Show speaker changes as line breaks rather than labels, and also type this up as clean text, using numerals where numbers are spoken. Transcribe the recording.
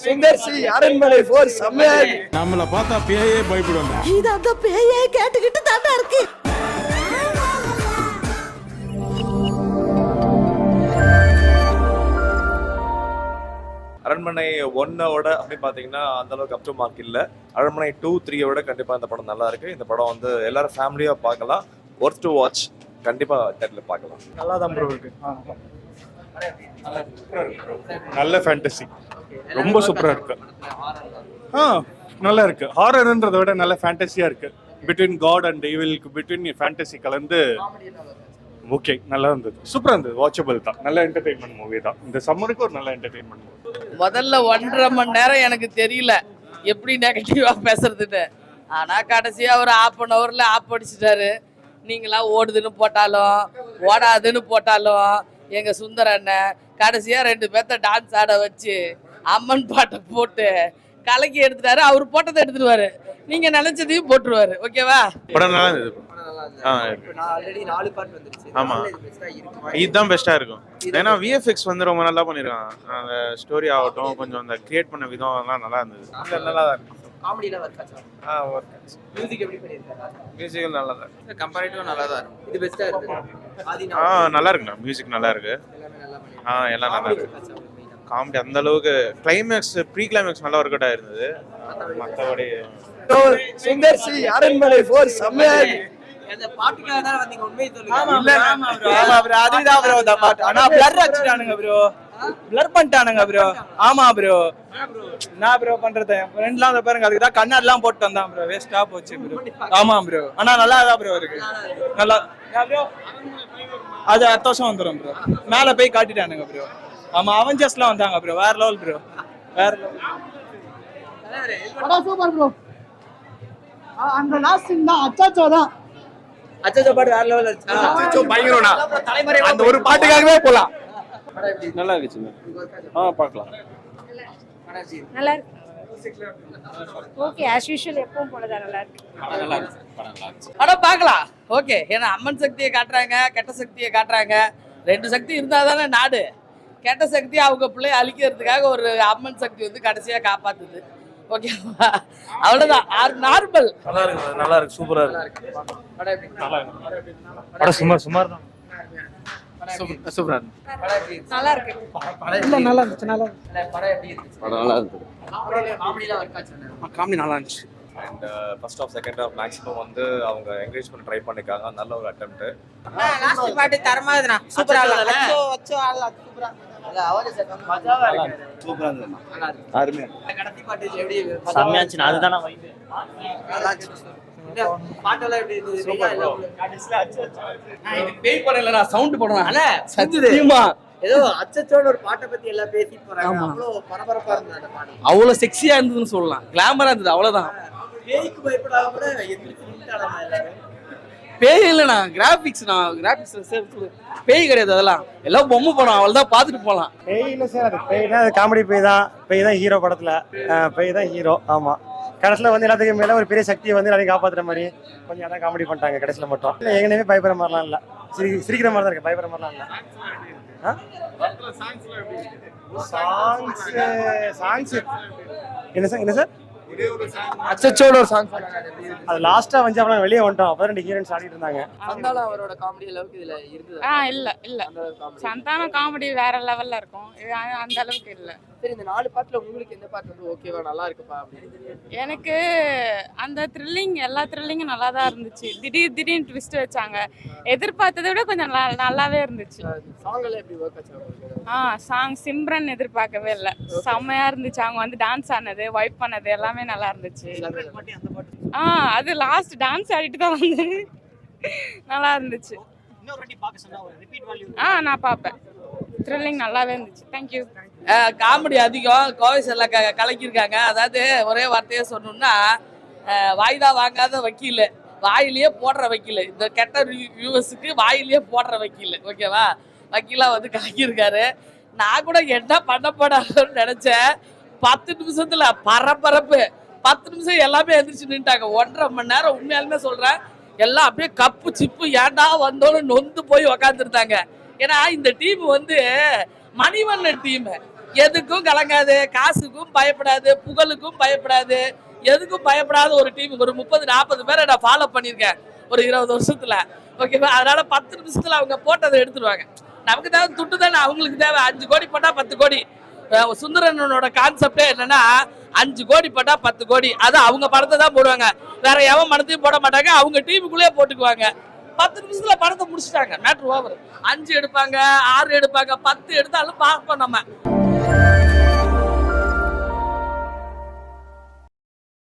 Sundar C அரண்மனை 4 செம்மையா இருக்கு.
நம்மள பார்த்தா பேயே பயப்படுவாங்க.
இது அந்த பேயே கேட்டுக்கிட்டு தாண்டா இருக்கு.
அரண்மனை 1-ஓட அப்படி பார்த்தீங்கன்னா அந்த அளவுக்கு அப் டு மார்க் இல்லை. அரண்மனை 2-3-யோட கண்டிப்பாக இந்த படம் நல்லா இருக்கு. இந்த படம் வந்து எல்லாரும் ஃபேமிலியாக பார்க்கலாம். Worth to watch. கண்டிப்பாக தேட்டரில் பார்க்கலாம்.
நல்லா தான் ப்ரோ இருக்கு. நல்ல ஃபேண்டசி, ரொம்ப சூப்பரா இருக்கு. நல்லா இருக்கு. ஹாரர்ன்றதை விட நல்ல ஃபேண்டசியா இருக்கு. பிட்வீன் காட் அண்ட் ஈவிலுக்கு பிட்வீன் ஃபேண்டசி கலந்து ஓகே, நல்லா இருந்தது. சூப்பரா இருந்தது. வாட்சபிள் தான். நல்ல என்டர்டெயின்மெண்ட் மூவி தான். இந்த சம்மருக்கு ஒரு நல்ல என்டர்டெயின்மெண்ட் மூவி.
முதல்ல 1.5 மணி நேரம் எனக்கு தெரியல எப்படி நெகட்டிவா பேசுறதுன்னு. ஆனா கடைசியா ஒரு 1/2 ஹவர்ல ஆப் அடிச்சுட்டாரு. நீங்களா ஓடுதுன்னு போட்டாலும் ஓடாதுன்னு போட்டாலும் எங்க சுந்தர அண்ணன் கடைசியா 2 பேர்த்த டான்ஸ் ஆட வச்சு அம்மன் பாட்டை போட்டு கலக்கி எடுத்துட்டாரு. அவர் போட்டதை எடுத்துருவாரு, நீங்க நினைச்சதையும் போட்டுருவாரு. ஓகேவா?
படம் நல்லா இருந்தது. ஆமா, இதுதான் பெஸ்டா இருக்கும். ஏன்னா விஎஃப்எக்ஸ் வந்து ரொம்ப நல்லா பண்ணிருக்கான். அந்த ஸ்டோரி ஆகட்டும், கொஞ்சம் அந்த கிரியேட் பண்ண விதம் எல்லாம் நல்லா இருந்தது.
நல்லா தான் இருக்கு.
காமெடில வர்க் ஆச்சா?
ஒர்க் ஆச்சு.
மியூசிக் எப்படி பண்ணிருக்காங்க?
மியூசிக் நல்லா தான் இருக்கு.
கம்பேரிட்டிவா நல்லா தான் இருக்கு. இது பெஸ்டா இருக்கு.
நல்லா இருக்குண்ணா. மியூசிக் நல்லா இருக்கு.
எல்லாமே நல்லா பண்ணிருக்காங்க.
எல்லாம் நல்லா இருக்கு. காமெடி அந்த அளவுக்கு கிளைமேக்ஸ் ப்ரீ கிளைமேக்ஸ் நல்லா ஒர்க் அவுட் ஆயிருந்தது. மற்றபடி
சுந்தர் சி அரண்மனை 4 செம்மையா இருக்கு.
அந்த பாட்டுக்காக தான் வந்தீங்க, உண்மையை சொல்லுங்க.
இல்ல ஆமா ப்ரோ, அதுதான் ப்ரோ அந்த பாட்டு. ஆனா பிளர் அடிச்சிட்டானுங்க ப்ரோ, பிளர் பண்ணிட்டானுங்க ப்ரோ. ஆமா ப்ரோ, என்ன ப்ரோ பண்றது? ஃப்ரெண்ட்லாம் அந்த பாருங்க, அதுக்கு தான் கண்ணாடிலாம் போட்டு வந்தான் ப்ரோ. வேஸ்டா போச்சு ப்ரோ. ஆமா ப்ரோ, ஆனா நல்லா தான் ப்ரோ இருக்கு. நல்லா ப்ரோ. அது அடுத்த வருஷம் வந்துடும் ப்ரோ. மேல போய் காட்டிட்டானுங்க ப்ரோ. ஆமா, அவெஞ்சர்ஸ்லாம் வந்தாங்க ப்ரோ. வேற லெவல் ப்ரோ, வேற லெவல்.
Super bro. அந்த லாஸ்ட் சீன் தான் அச்சாச்சோ தான்.
அச்சச்சோ பாட்டு வேற லெவல் இருந்துச்சு.
அச்சோ பயங்கரம்டா. அந்த ஒரு பாட்டுக்காகவே போலாம்.
நல்லா இருந்துச்சுங்க. பார்க்கலாம்.
நல்லா இருக்கு. ஓகே, ஆஸ் யூஷுவல் எப்பவும் போல தான் நல்லா இருக்கு.
நல்லா இருந்துச்சு. படம் நல்லா இருந்துச்சு.
படம் பார்க்கலாம். ஓகே, ஏன்னா அம்மன் சக்தியை காட்டுறாங்க, கெட்ட சக்தியை காட்டுறாங்க. 2 சக்தி இருந்தா தானே நாடு. கெட்ட சக்தி அவங்க பிள்ளைய அழிக்கிறதுக்காக ஒரு அம்மன் சக்தி வந்து கடைசியா காப்பாத்துது. ஓகேவா? அவ்வளவுதான். நார்மல்.
நல்லா இருக்கு. நல்லா இருக்கு. சூப்பரா இருக்கு.
படம் எப்படி?
படம் சுமார் தான்.
சூப்பரா இருக்கு.
படம் எப்படி?
நல்லா இருக்கு.
இல்ல நல்லா இருந்துச்சு. நல்லா
படம் எப்படி இருந்துச்சு?
படம் நல்லா இருந்துச்சு.
காமெடிலாம் வர்க் ஆச்சா?
காமெடி நல்லா இருந்துச்சு.
And first half second half maximum வந்து அவங்க என்கரேஜ் பண்ண ட்ரை பண்ணிருக்காங்க. நல்ல ஒரு அட்டெம்ப்ட்.
லாஸ்ட் பாட்டு தரமா இருக்குனா. சூப்பரா இல்ல? அச்சோ ஆளா சூப்பரா. இல்ல அவரே சார் மஜாவா இருக்கு.
சூப்பரா இருந்தது.
நல்லா இருக்கு.
அருமையா.
கடைசி பாட்டு எப்படி?
செம்மையா இருந்துச்சு. அதுதான் நான் வைப்.
நல்லா இருந்துச்சு. இந்த பாட்டெல்லாம் எப்படி இருந்துச்சு?
Super bro.
இது பேய் படம் இல்லடா, சவுண்ட் படம்.
அண்ணே
சத்தியமா
ஏதோ அச்சச்சோட ஒரு பாட்டை பத்தி எல்லாம் பேசிட்டு போறாங்க. அவ்வளவு பரபரப்பா இருந்தது அந்த பாட்டு.
அவ்வளவு செக்ஸியா இருந்ததுன்னு சொல்லலாம். கிளாமரா இருந்தது, அவ்வளவுதான்.
பேய்க்கு பயப்படாம கூட எந்திரிச்சு நின்னுட்டாங்க எல்லாரும்.
பேய் இல்லைண்ணா, கிராபிக்ஸ்ண்ணா. கிராபிக்ஸ் பேய் கிடையாது, அதெல்லாம் எல்லாம் பொம்மை படம். அவ்வளோதான், பார்த்துட்டு போகலாம்.
பேய் இல்லை சார், அது பேய் தான். காமெடி பேய் தான். பேய் தான் ஹீரோ படத்துல. பேய் தான் ஹீரோ. ஆமா, கடைசியில் வந்து எல்லாத்துக்கும் மேலே ஒரு பெரிய சக்தியை வந்து எல்லாத்தையும் காப்பாற்றுற மாதிரி கொஞ்சம் அதான் காமெடி பண்ணிட்டாங்க கடைசியில் மட்டும். இல்லை, ஏற்கனவே பயப்படுற மாதிரிலாம் இல்லை. சிரிக்கிற மாதிரி தான் இருக்கு, பயப்படுற மாதிரிலாம் இல்லை. சாங்ஸ் என்ன சார்?
அச்சச்சோட ஒரு சாங்.
அது லாஸ்டா வந்து அப்புறம் வெளியே வந்துட்டோம். அப்போ 2 ஹீரோயின்ஸ் ஆடிட்டு இருந்தாங்க.
சந்தானம் அவரோட காமெடி அளவுக்கு இதுல இருந்தது?
இல்ல சந்தானம் காமெடி வேற லெவல்ல இருக்கும். அந்த அளவுக்கு இல்ல.
சரி, இந்த 4 பாட்டுல உங்களுக்கு எந்த பாட்டு வந்து ஓகேவா நல்லா இருக்குப்பா அப்படின்னு?
எனக்கு அந்த த்ரில்லிங், எல்லா த்ரில்லிங்கும் நல்லா தான் இருந்துச்சு. திடீர்னு ட்விஸ்ட் வச்சாங்க. எதிர்பார்த்ததை விட கொஞ்சம் நல்லாவே இருந்துச்சு.
சாங் எல்லாம் எப்படி ஒர்க் ஆச்சு?
சாங் சிம்ரன் எதிர்பார்க்கவே இல்லை. செம்மையா இருந்துச்சு. அவங்க வந்து டான்ஸ் ஆனது, வைப் பண்ணது எல்லாமே நல்லா இருந்துச்சு. அது லாஸ்ட் டான்ஸ் ஆடிட்டு தான் வந்து நல்லா இருந்துச்சு. நான் பார்ப்பேன். த்ரில்லிங் நல்லாவே இருந்துச்சு. தேங்க்யூ.
காமெடி அதிகம். கோவைஸ் எல்லாம் கலக்கியிருக்காங்க. அதாவது ஒரே வார்த்தையே சொல்லணும்னா, வாய்தா வாங்காத வக்கீல், வாயிலேயே போடுற வக்கீல். இந்த கெட்ட வியூவர்ஸுக்கு வாயிலேயே போடுற வக்கீல். ஓகேவா? வக்கீலாக வந்து கலக்கியிருக்காரு. நான் கூட என்ன பண்ணப்படாதுன்னு நினைச்சேன். 10 நிமிஷத்துல பரபரப்பு. 10 நிமிஷம் எல்லாமே எந்திரிச்சு நின்ட்டாங்க. 1.5 மணி நேரம் உண்மையாலுமே சொல்றேன். எல்லாம் அப்படியே கப்பு சிப்பு ஏண்டா வந்தோன்னு நொந்து போய் உக்காந்துருந்தாங்க. ஏன்னா இந்த டீம் வந்து மணிவண்ணன் டீம். எதுக்கும் கலங்காது, காசுக்கும் பயப்படாது, புகழுக்கும் பயப்படாது, எதுக்கும் பயப்படாத ஒரு டீம். ஒரு 30-40 பேரை நான் ஃபாலோ பண்ணியிருக்கேன் ஒரு 20 வருஷத்துல. ஓகேவா? அதனால 10 நிமிஷத்துல அவங்க போட்டதை எடுத்துருவாங்க. நமக்கு தேவை துட்டு தானே, அவங்களுக்கு தேவை 5 கோடி போட்டா 10 கோடி. சுந்தரனோட கான்செப்டே என்னன்னா 5 கோடி போட்டா 10 கோடி. அது அவங்க படத்தை தான் போடுவாங்க, வேற எவன் படத்தையும் போட மாட்டாங்க. அவங்க டீமுக்குள்ளேயே போட்டுக்குவாங்க. 10 நிமிஷத்துல படத்தை முடிச்சுட்டாங்க. Matter over. 5 எடுப்பாங்க, 6 எடுப்பாங்க, 10 எடுத்தாலும் பார்ப்போம் நம்ம.